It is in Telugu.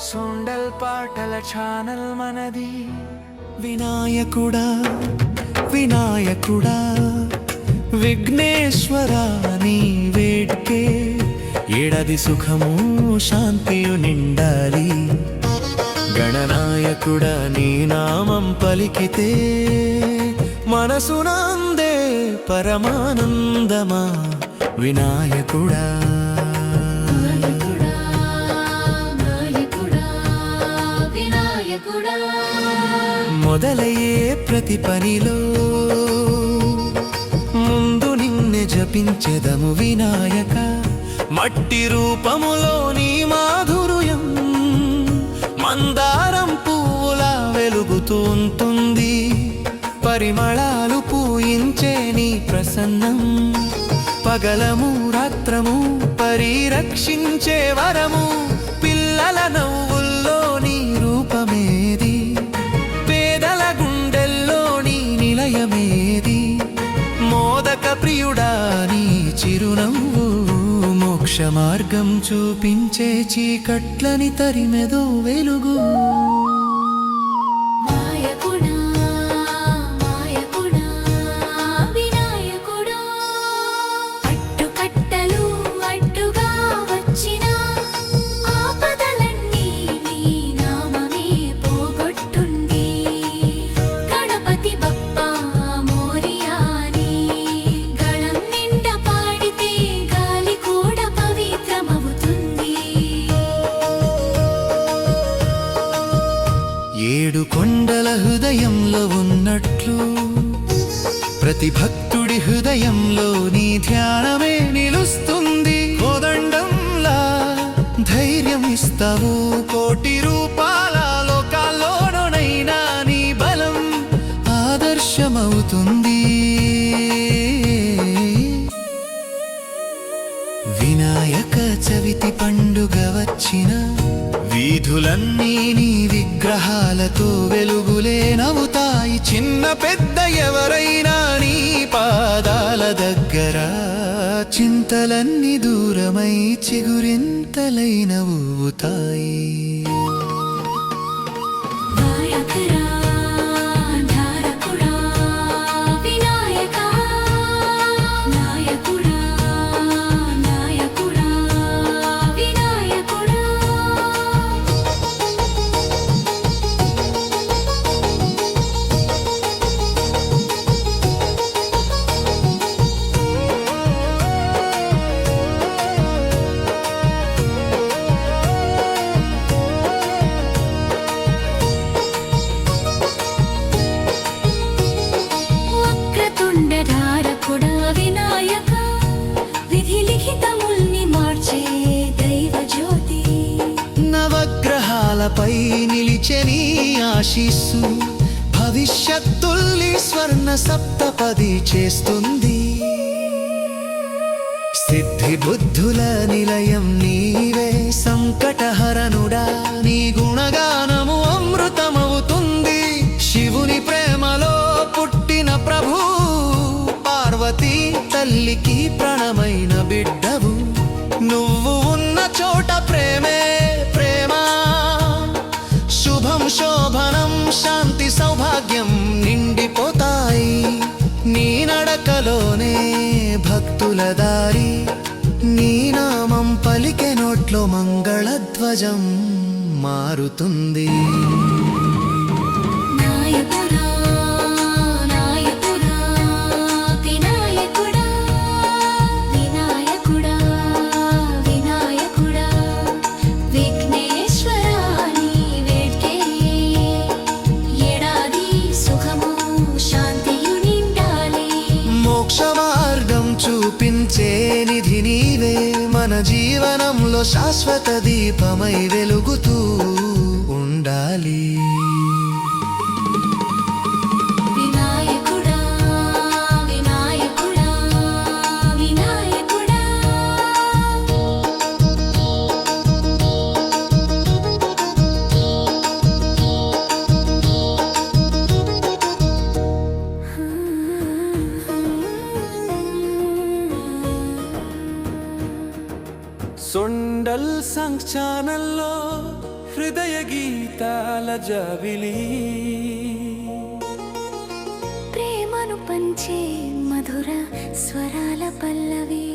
సుండల్ పాటల ఛానల్ మనది. వినాయకుడా వినాయకుడా విఘ్నేశ్వరా నీ వేడ్కే ఏడాది సుఖము శాంతియు నిండాలి. గణనాయకుడా నీ నామం పలికితే మనసునందే పరమానందమా. వినాయకుడా మొదలయ్యే ప్రతి పనిలో ముందు నిన్నే జపించెదము వినాయక. మట్టి రూపములో నీ మాధుర్యం మందారం పువ్వులా వెలుగుతూ ఉంటుంది. పరిమళాలు పూయించే నీ ప్రసన్నం పగలము రాత్రము పరిరక్షించే వరము. పిల్లల నవ్వుల్లో నీ రూపమేది, పేదల గుండెల్లో నీ నిలయమేది. మోదక ప్రియుడా నీ చిరునవ్వు మోక్ష మార్గం చూపించే చీకట్లని తరిమెదో వెలుగు. ఏడు కొండల హృదయంలో ఉన్నట్లు ప్రతి భక్తుడి హృదయంలో నీ ధ్యానమే నిలుస్తుంది. కోదండంలా ధైర్యం ఇస్తావు, కోటి రూపాల లోకాల్లోనైనా నీ బలం ఆదర్శమవుతుంది. వినాయక చవితి పండుగ వచ్చిన వీధులన్నీ నీ విగ్రహాలతో వెలుగులే నవ్వుతాయి. చిన్న పెద్ద ఎవరైనా నీ పాదాల దగ్గర చింతలన్నీ దూరమై చిగురింతలై నవ్వుతాయి. నవగ్రహాలపై నిలిచే నీ ఆశీస్సు భవిష్యత్తుల్ని స్వర్ణ సప్తపది చేస్తుంది. సిద్ధి బుద్ధుల నిలయం నీవే సంకటహరణుడా, నీ గుణగానము అమృతమవుతుంది. శివుని ప్రేమలో పుట్టిన ప్రభు పార్వతీ తల్లికి ప్రాణమైన బిడ్డవు. నువ్వు ఉన్న చోట ప్రేమే ప్రేమ, శుభం శోభనం శాంతి సౌభాగ్యం నిండిపోతాయి. నీ నడకలోనే భక్తుల దారి, నీ నామం పలికే నోట్లో మంగళధ్వజం మారుతుంది. చూపించే నిధి నీవే, మన జీవనంలో శాశ్వత దీపమై వెలుగుతూ ఉండాలి. సొండల్ సంగ్ ఛానల్లో హృదయ గీతాల జాబిలి ప్రేమను పంచే మధుర స్వరాల పల్లవి